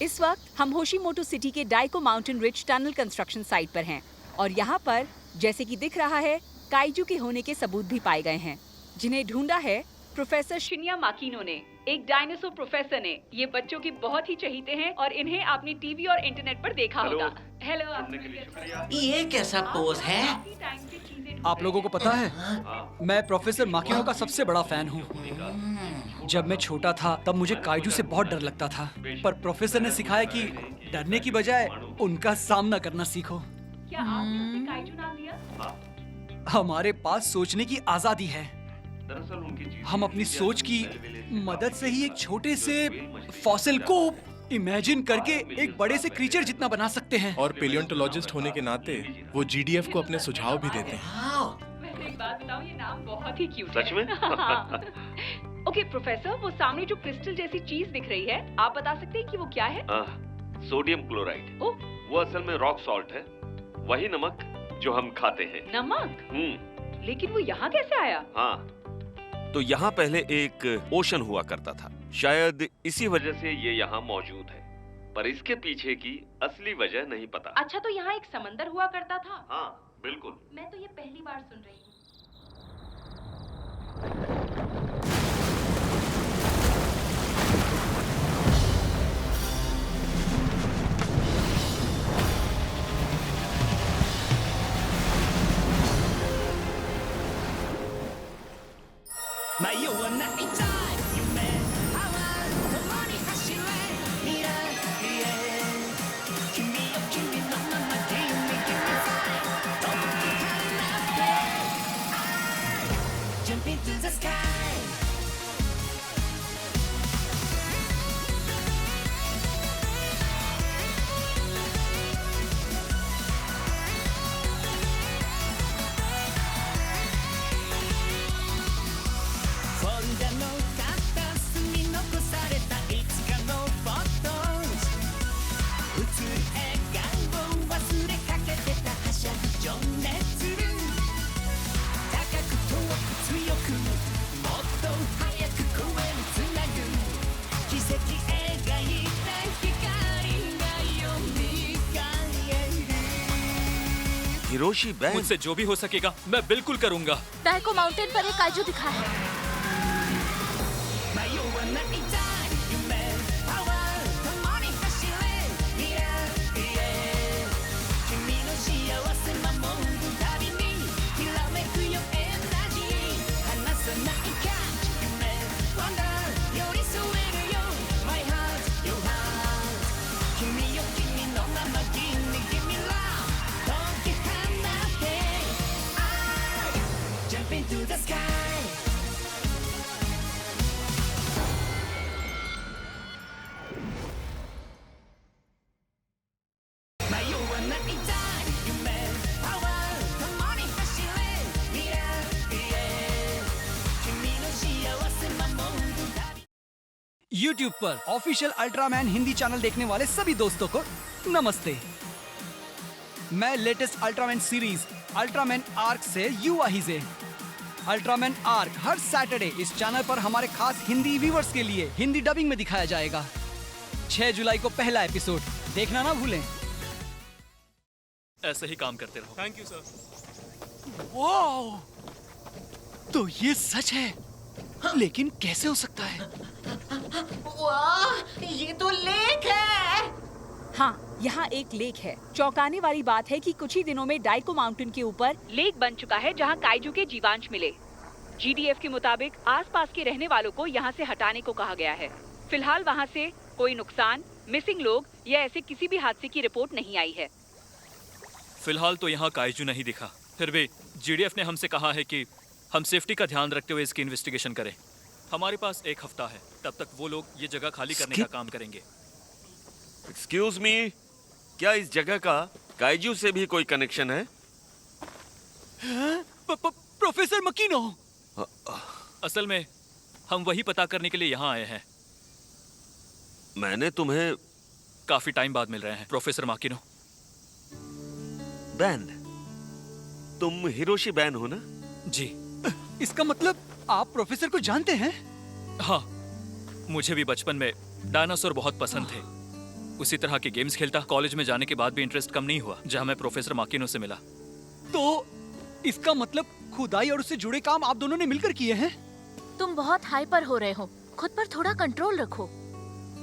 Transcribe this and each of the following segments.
इस वक्त हम होशीमोटो सिटी के Daiko mountain ridge tunnel construction site पर हैं और यहाँ पर जैसे कि दिख रहा है काइजू के होने के सबूत भी पाए गए हैं जिन्हें ढूंढा है प्रोफेसर शिन्या माकिनो ने, एक डायनासोर प्रोफेसर ने। ये बच्चों की बहुत ही चहेते हैं और इन्हें आपने टीवी और इंटरनेट पर देखा होगा। हेलो, ये कैसा पोज है? आप लोगों को पता है, मैं प्रोफेसर माकिनो का सबसे बड़ा फैन हूँ। जब मैं छोटा था तब मुझे काइजू से बहुत डर लगता था, पर प्रोफेसर ने सिखाया कि डरने की बजाय उनका सामना करना सीखो। क्या आपने उसे काइजू नाम दिया? हमारे पास सोचने की आजादी है। हम अपनी सोच की मदद से ही एक छोटे से फॉसिल को इमेजिन करके एक बड़े से क्रीचर जितना बना सकते हैं। और पेलियोंटोलॉजिस्ट होने के नाते वो जीडीएफ को अपने सुझाव भी देते हैं। वैसे एक बात बताऊं, ये नाम बहुत ही क्यूट सच में? है। ओके प्रोफेसर, वो सामने जो क्रिस्टल जैसी चीज दिख रही है, आप बता सकते हैं कि वो क्या है? Sodium chloride. ओह, वो असल में रॉक सॉल्ट है, वही नमक जो हम खाते हैं। नमक? लेकिन वो यहाँ कैसे आया? हाँ, तो यहाँ पहले एक ओशन हुआ करता था, शायद इसी वजह से ये यहाँ मौजूद है, पर इसके पीछे की असली वजह नहीं पता। अच्छा, तो यहाँ एक समंदर हुआ करता था? हाँ बिल्कुल। मैं तो ये पहली बार सुन रही हूँ। Hiroshi ban. मुझसे जो भी हो सकेगा मैं बिल्कुल करूंगा। डाइको माउंटेन पर एक काइजू दिखा है। YouTube पर ऑफिशियल अल्ट्रामैन हिंदी चैनल देखने वाले सभी दोस्तों को नमस्ते। मैं latest Ultraman series Ultraman Arc से यू आहिजे। अल्ट्रामैन आर्क हर सैटरडे इस चैनल पर हमारे खास हिंदी व्यूअर्स के लिए हिंदी डबिंग में दिखाया जाएगा। 6 जुलाई को पहला एपिसोड देखना ना भूलें। ऐसे ही काम करते रहो। Thank you sir. वाओ! तो ये सच है, लेकिन कैसे हो सकता है? वाह, ये तो लेक है। हाँ, यहाँ एक लेक है। चौंकाने वाली बात है कि कुछ ही दिनों में डाइको माउंटेन के ऊपर लेक बन चुका है जहाँ काइजू के जीवांश मिले। जीडीएफ के मुताबिक आसपास के रहने वालों को यहाँ से हटाने को कहा गया है। फिलहाल वहाँ से कोई नुकसान, मिसिंग लोग या ऐसे किसी भी हादसे की रिपोर्ट नहीं आई है। फिलहाल तो यहाँ काइजू नहीं दिखा, फिर भी जीडीएफ ने हमसे कहा है कि हम सेफ्टी का ध्यान रखते हुए इसकी इन्वेस्टिगेशन करें। हमारे पास 1 हफ्ता है, तब तक वो लोग ये जगह खाली करने का काम करेंगे। एक्सक्यूज मी, क्या इस जगह का काइजू से भी कोई कनेक्शन है? प्रोफेसर मकीनो, असल में हम वही पता करने के लिए यहाँ आए हैं। मैंने तुम्हें काफी टाइम बाद मिल रहे हैं प्रोफेसर माकिनो। बैन, तुम हिरोशी बैन हो ना? जी। इसका मतलब आप प्रोफेसर को जानते हैं? हाँ, मुझे भी बचपन में डायनासोर बहुत पसंद थे। उसी तरह के गेम्स खेलता। कॉलेज में जाने के बाद भी इंटरेस्ट कम नहीं हुआ, जहाँ मैं प्रोफेसर माकिनो से मिला। तो इसका मतलब खुदाई और उससे जुड़े काम आप दोनों ने मिलकर किए हैं? तुम बहुत हाइपर हो रहे हो, खुद पर थोड़ा कंट्रोल रखो।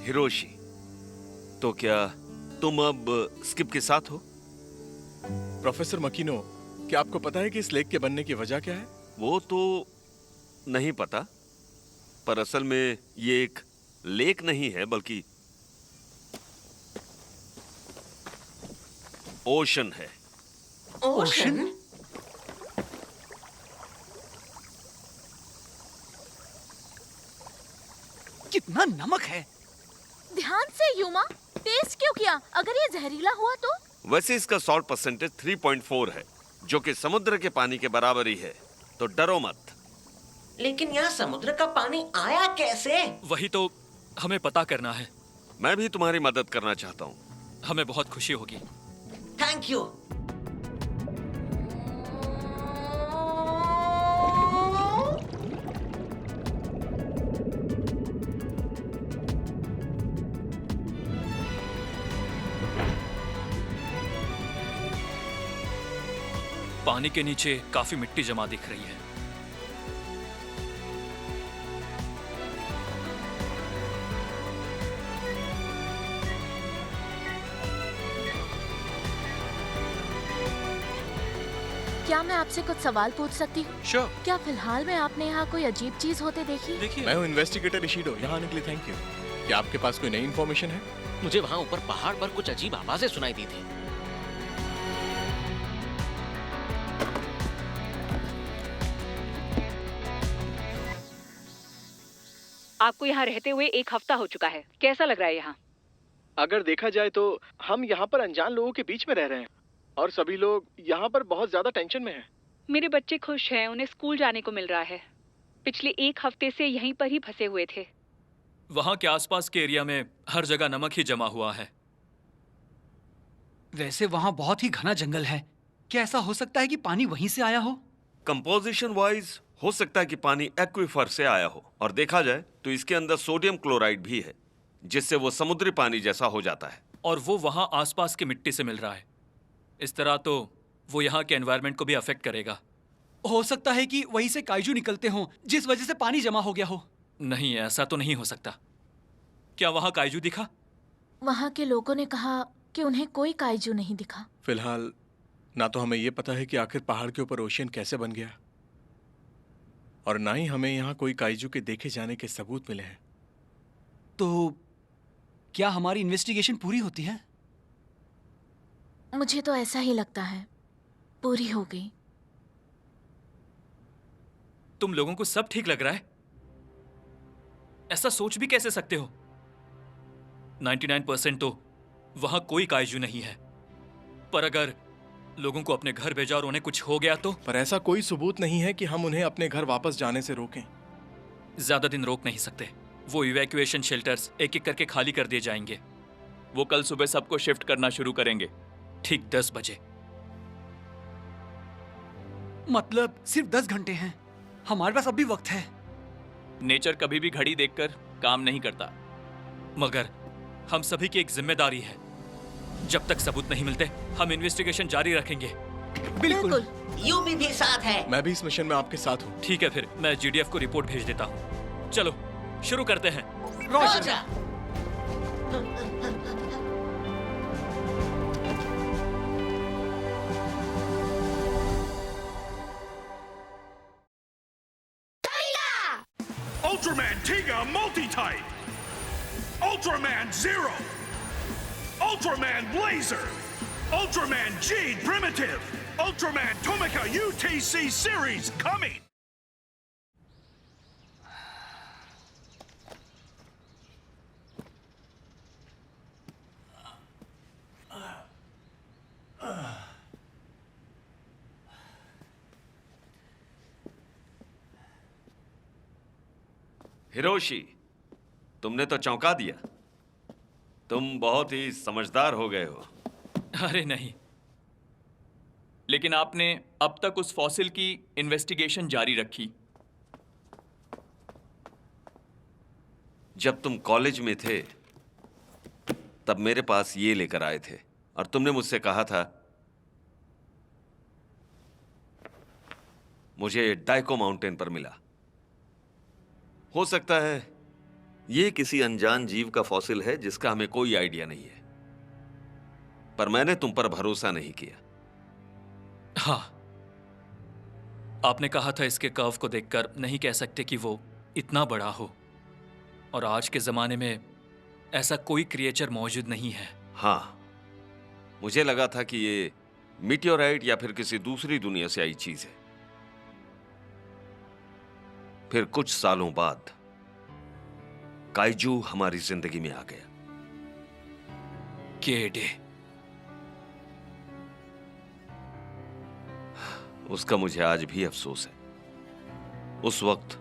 हिरोशी, तो क्या तुम अब स्किप के साथ हो? प्रोफेसर मकीनो, क्या आपको पता है कि इस लेक के बनने की वजह क्या है? वो तो नहीं पता, पर असल में ये एक लेक नहीं है बल्कि ओशन है। ओशन? कितना नमक है! ध्यान से यूमा, टेस्ट क्यों किया? अगर ये जहरीला हुआ तो? वैसे इसका सॉल्ट परसेंटेज 3.4 है, जो कि समुद्र के पानी के बराबर ही है, तो डरो मत। लेकिन यहाँ समुद्र का पानी आया कैसे? वही तो हमें पता करना है। मैं भी तुम्हारी मदद करना चाहता हूँ। हमें बहुत खुशी होगी। Thank you. पानी के नीचे काफी मिट्टी जमा दिख रही है। क्या मैं आपसे कुछ सवाल पूछ सकती हूँ? श्योर। क्या फिलहाल में आपने यहाँ कोई अजीब चीज होते देखी? देखिए, मैं हूँ इन्वेस्टिगेटर इशिडो। यहाँ आने के लिए थैंक यू। क्या आपके पास कोई नई इन्फॉर्मेशन है? मुझे वहाँ ऊपर पहाड़ पर कुछ अजीब आवाजें सुनाई दी थी। आपको यहाँ रहते हुए 1 हफ्ता हो चुका है, कैसा लग रहा है यहाँ? अगर देखा जाए तो हम यहाँ पर अनजान लोगों के बीच में रह रहे हैं और सभी लोग यहाँ पर बहुत ज्यादा टेंशन में हैं। मेरे बच्चे खुश हैं, उन्हें स्कूल जाने को मिल रहा है। पिछले 1 हफ्ते से यहीं पर ही फंसे हुए थे। वहाँ के आसपास के एरिया में हर जगह नमक ही जमा हुआ है। वैसे वहाँ बहुत ही घना जंगल है। क्या ऐसा हो सकता है कि पानी वहीं से आया हो? कंपोजिशन वाइज हो सकता है कि पानी एक्वीफर से आया हो, और देखा जाए तो इसके अंदर सोडियम क्लोराइड भी है, जिससे वो समुद्री पानी जैसा हो जाता है। और वो वहाँ आसपास की मिट्टी से मिल रहा है। इस तरह तो वो यहाँ के एनवायरनमेंट को भी अफेक्ट करेगा। हो सकता है कि वहीं से काइजू निकलते हों, जिस वजह से पानी जमा हो गया हो। नहीं, ऐसा तो नहीं हो सकता। क्या वहाँ काइजू दिखा? वहाँ के लोगों ने कहा कि उन्हें कोई काइजू नहीं दिखा। फिलहाल ना तो हमें ये पता है कि आखिर पहाड़ के ऊपर ओशियन कैसे बन गया, और ना ही हमें यहाँ कोई काइजू के देखे जाने के सबूत मिले हैं। तो क्या हमारी इन्वेस्टिगेशन पूरी होती है? मुझे तो ऐसा ही लगता है, पूरी हो गई। तुम लोगों को सब ठीक लग रहा है? ऐसा सोच भी कैसे सकते हो? 99% तो वहां कोई काइजू नहीं है, पर अगर लोगों को अपने घर भेजा और उन्हें कुछ हो गया तो? पर ऐसा कोई सबूत नहीं है कि हम उन्हें अपने घर वापस जाने से रोकें। ज्यादा दिन रोक नहीं सकते। वो इवैक्यूएशन शेल्टर्स एक एक करके खाली कर दिए जाएंगे। वो कल सुबह सबको शिफ्ट करना शुरू करेंगे, ठीक 10 बजे। मतलब सिर्फ 10 घंटे हैं। हमारे पास अभी वक्त है। नेचर कभी भी घड़ी देखकर काम नहीं करता, मगर हम सभी की एक जिम्मेदारी है। जब तक सबूत नहीं मिलते, हम इन्वेस्टिगेशन जारी रखेंगे। बिल्कुल। यूबी भी साथ है। मैं भी इस मिशन में आपके साथ हूँ। ठीक है, फिर मैं जीडीएफ को रिपोर्ट भेज देता हूँ। चलो शुरू करते हैं। रोजा। Ultraman Tiga Multi-Type! Ultraman Zero! Ultraman Blazer! Ultraman Jade Primitive! Ultraman Tomica UTC Series coming! Hiroshi, तुमने तो चौंका दिया। तुम बहुत ही समझदार हो गए हो। अरे नहीं, लेकिन आपने अब तक उस फॉसिल की इन्वेस्टिगेशन जारी रखी। जब तुम कॉलेज में थे तब मेरे पास ये लेकर आए थे और तुमने मुझसे कहा था मुझे डाइको माउंटेन पर मिला। हो सकता है ये किसी अनजान जीव का फॉसिल है जिसका हमें कोई आइडिया नहीं है, पर मैंने तुम पर भरोसा नहीं किया। हाँ, आपने कहा था इसके कर्व को देखकर नहीं कह सकते कि वो इतना बड़ा हो, और आज के जमाने में ऐसा कोई क्रिएचर मौजूद नहीं है। हाँ, मुझे लगा था कि ये मीटियोराइट या फिर किसी दूसरी दुनिया से आई चीज है। फिर कुछ सालों बाद काइजू हमारी जिंदगी में आ गया। केडे, उसका मुझे आज भी अफसोस है। उस वक्त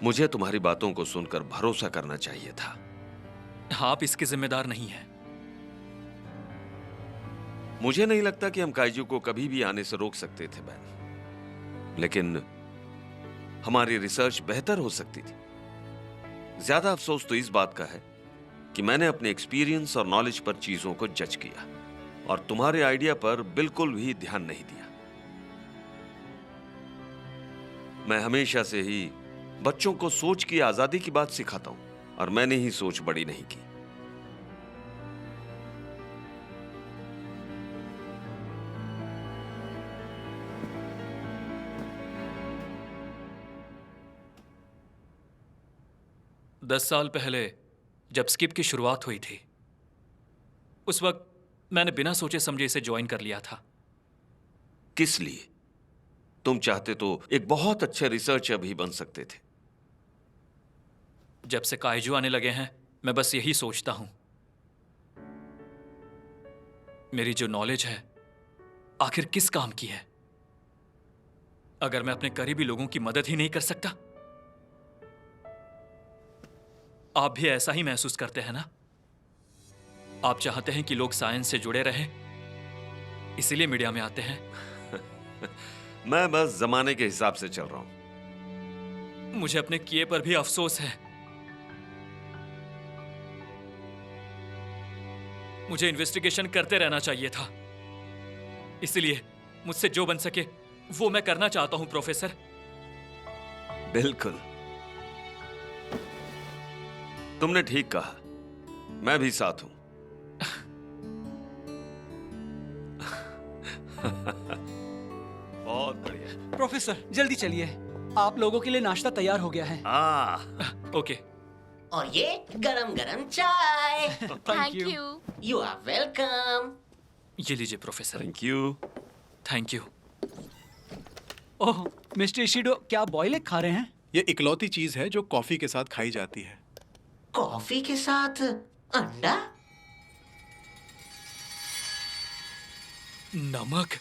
मुझे तुम्हारी बातों को सुनकर भरोसा करना चाहिए था। आप इसके जिम्मेदार नहीं हैं। मुझे नहीं लगता कि हम काइजू को कभी भी आने से रोक सकते थे बैन, लेकिन हमारी रिसर्च बेहतर हो सकती थी। ज्यादा अफसोस तो इस बात का है कि मैंने अपने एक्सपीरियंस और नॉलेज पर चीजों को जज किया और तुम्हारे आइडिया पर बिल्कुल भी ध्यान नहीं दिया। मैं हमेशा से ही बच्चों को सोच की आजादी की बात सिखाता हूं और मैंने ही सोच बड़ी नहीं की। दस साल पहले जब स्किप की शुरुआत हुई थी, उस वक्त मैंने बिना सोचे समझे इसे ज्वाइन कर लिया था। किस लिए? तुम चाहते तो एक बहुत अच्छे रिसर्चर भी बन सकते थे। जब से काइजू आने लगे हैं, मैं बस यही सोचता हूं, मेरी जो नॉलेज है आखिर किस काम की है, अगर मैं अपने करीबी लोगों की मदद ही नहीं कर सकता। आप भी ऐसा ही महसूस करते हैं ना? आप चाहते हैं कि लोग साइंस से जुड़े रहें, इसीलिए मीडिया में आते हैं। मैं बस जमाने के हिसाब से चल रहा हूं। मुझे अपने किए पर भी अफसोस है। मुझे इन्वेस्टिगेशन करते रहना चाहिए था, इसलिए मुझसे जो बन सके वो मैं करना चाहता हूं प्रोफेसर। बिल्कुल, तुमने ठीक कहा, मैं भी साथ हूं। बहुत बढ़िया। प्रोफेसर जल्दी चलिए, आप लोगों के लिए नाश्ता तैयार हो गया है। ओके। और ये गरम गरम चाय। Thank you. You are welcome. ये लीजिए professor. Thank you. Thank you. Oh mister Ishido, क्या आप बॉयल एग खा रहे हैं? ये इकलौती चीज है जो कॉफी के साथ खाई जाती है। कॉफी के साथ अंडा? नमक?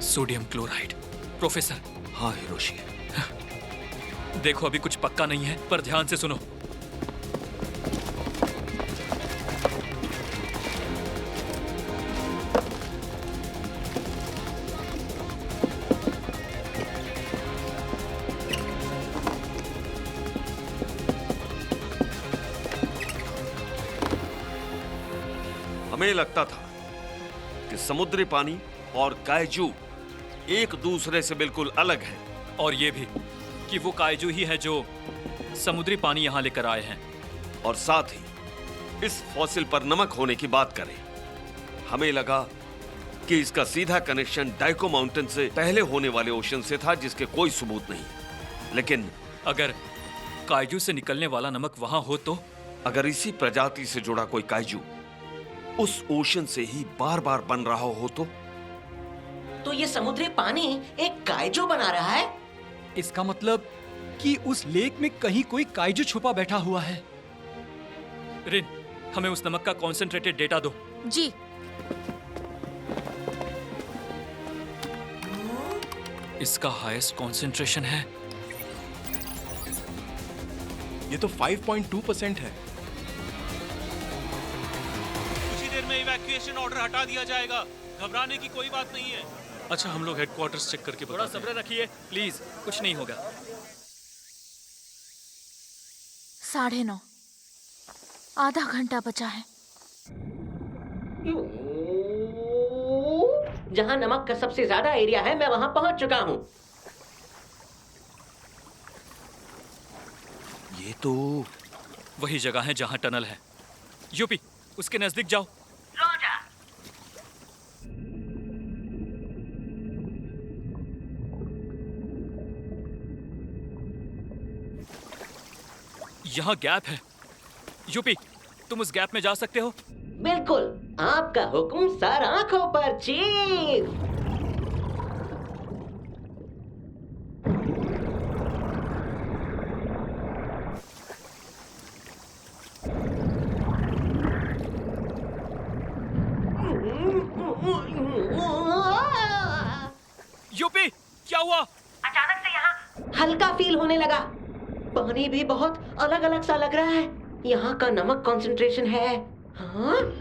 Sodium chloride. प्रोफेसर। हाँ हिरोशी, देखो अभी कुछ पक्का नहीं है, पर ध्यान से सुनो। हमें लगता था कि समुद्री पानी और काइजू एक दूसरे से बिल्कुल अलग है, और ये भी कि वो काइजू ही है जो समुद्री पानी यहां लेकर आए हैं। और साथ ही इस फॉसिल पर नमक होने की बात करें। हमें लगा कि इसका सीधा कनेक्शन डाइको माउंटेन से पहले होने वाले ओशन से था, जिसके कोई सबूत नहीं। लेकिन अगर काइजू से निकलने वाला नमक वहां हो तो? अगर इसी प्रजाति से जुड़ा कोई काइजू उस ओशन से ही बार बार बन रहा हो तो ये समुद्री पानी एक काइजू बना रहा है? इसका मतलब कि उस लेक में कहीं कोई काइजू छुपा बैठा हुआ है। रिन, हमें उस नमक का कॉन्सेंट्रेटेड डेटा दो। जी। इसका हाईएस्ट कॉन्सेंट्रेशन है ये तो 5.2% है। कुछ ही देर में इवैक्यूएशन ऑर्डर हटा दिया जाएगा, घबराने की कोई बात नहीं है। अच्छा, हम लोग हेडक्वार्टर्स चेक करके थोड़ा सब्र रखिए प्लीज, कुछ नहीं होगा। 9:30, आधा घंटा बचा है। जहां नमक का सबसे ज्यादा एरिया है, मैं वहां पहुंच चुका हूं। ये तो वही जगह है जहां टनल है। यूपी, उसके नजदीक जाओ। यहाँ गैप है। यूपी, तुम उस गैप में जा सकते हो? बिल्कुल, आपका हुक्म सर, आंखों पर चीफ। यूपी, क्या हुआ? अचानक से यहाँ हल्का फील होने लगा। पानी भी बहुत अलग अलग सा लग रहा है। यहाँ का नमक कंसंट्रेशन है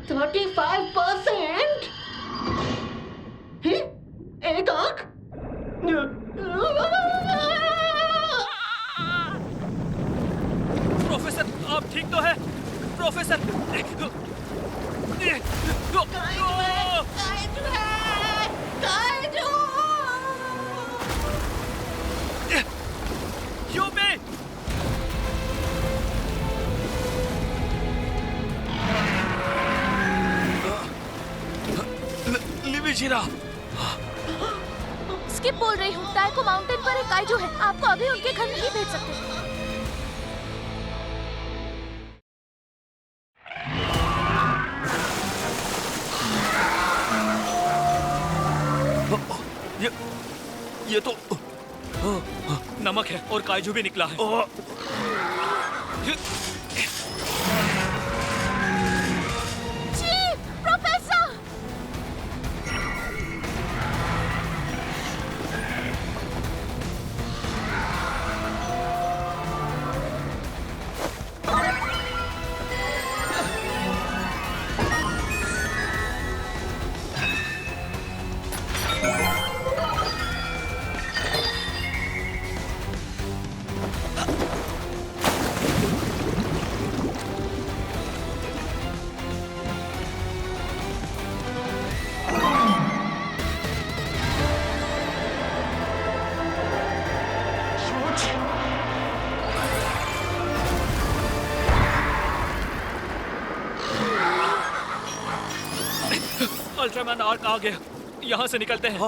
35%। एक आंख। प्रोफेसर, आप ठीक तो है? प्रोफेसर, यूपी, लिविशिरा, स्किप बोल रही हूँ। डाइको माउंटेन पर एक काइजू है, आपको अभी उनके घर नहीं भेज सकते। ये तो नमक है और काइजू भी निकला है। Chief, professor! अल्ट्रामैन आर्क आ गया, यहाँ से निकलते हैं।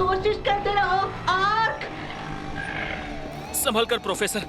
कोशिश करते रहो, आर्क। संभल कर प्रोफेसर।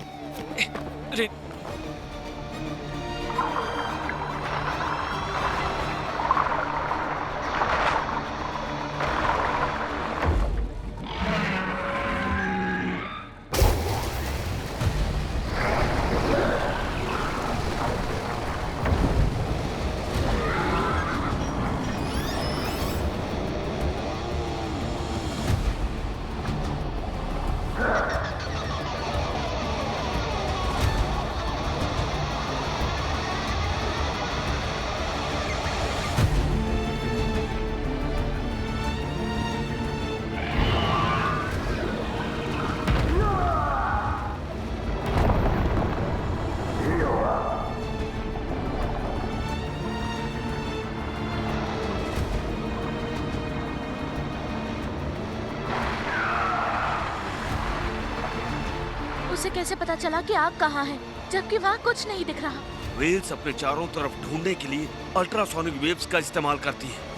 उसे कैसे पता चला कि आग कहाँ है, जबकि वहाँ कुछ नहीं दिख रहा? वेल्स अपने चारों तरफ ढूंढने के लिए अल्ट्रासोनिक वेव्स का इस्तेमाल करती है।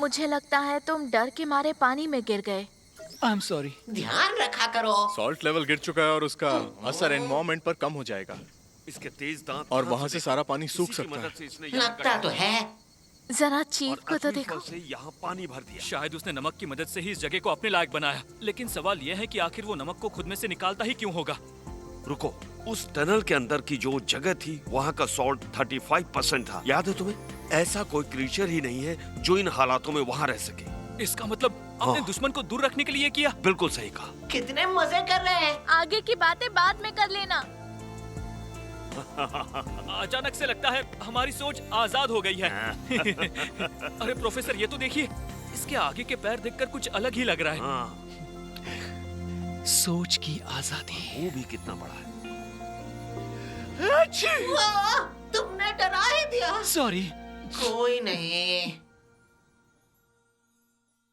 मुझे लगता है तुम डर के मारे पानी में गिर गए। I am sorry. ध्यान रखा करो। सॉल्ट लेवल गिर चुका है और उसका असर एनवायरमेंट पर कम हो जाएगा इसके तेज दांत और वहाँ से सारा पानी सूख इसी की सकता मदद है। से इसने यहाँ लगता तो है। जरा चीफ को तो और देखो। से यहाँ पानी भर दिया। शायद उसने नमक की मदद से ही इस जगह को अपने लायक बनाया, लेकिन सवाल यह है कि आखिर वो नमक को खुद में से निकालता ही क्यों होगा? रुको, उस टनल के अंदर की जो जगह थी वहाँ का सॉल्ट 35% था। याद है तुम्हें? ऐसा कोई क्रीचर ही नहीं है जो इन हालातों में वहाँ रह सके। इसका मतलब अपने हाँ। दुश्मन को दूर रखने के लिए किया। बिल्कुल सही कहा। कितने मजे कर रहे हैं। आगे की बातें बाद में कर लेना। अचानक से लगता है हमारी सोच आजाद हो गई है। अरे प्रोफेसर, ये तो देखिए, इसके आगे के पैर देखकर कुछ अलग ही लग रहा है। हाँ, सोच की आजादी। वो भी कितना बड़ा है। वाह, तुमने डरा ही दिया। सॉरी। कोई नहीं।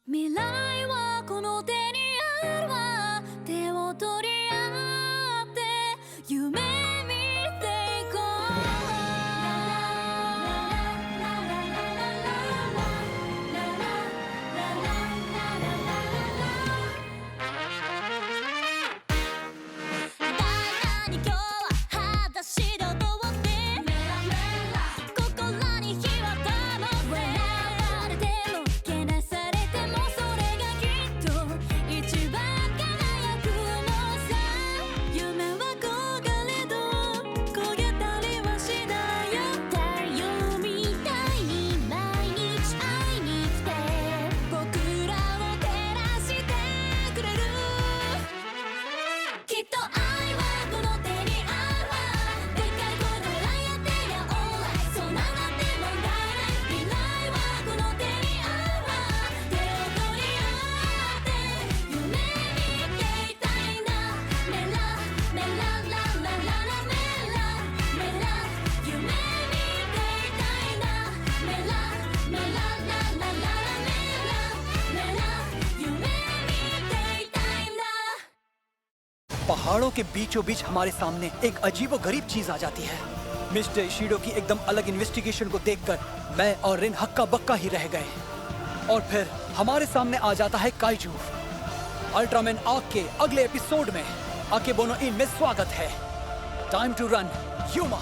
未来はこの手にあるわ手を取り合って夢見ていこう大胆に今日は裸足で踊って心に火は灯せ笑われてもけなされてもそれがきっと一番輝くのさ夢は焦がれど焦げたりはしないよ太陽みたいに毎日会いに来て僕らを照らしてくれるきっと愛はこの手にあるわでっかい声で笑い合ってりゃ Alright そうなって問題ない未来はこの手にあるわ手を取り合って夢見ていたいなメラメラララララメラメラ夢見ていたいなメラメラララララメラメラ夢見ていたいな पहाड़ों के बीचों बीच हमारे सामने एक अजीबोगरीब चीज आ जाती है। मिस्टर इशिडो की एकदम अलग इन्वेस्टिगेशन को देखकर मैं और रिन हक्का बक्का ही रह गए। और फिर हमारे सामने आ जाता है काइजू। अल्ट्रामैन आर्क के अगले एपिसोड में आकेबोनो इन में स्वागत है। Time to run Yuma.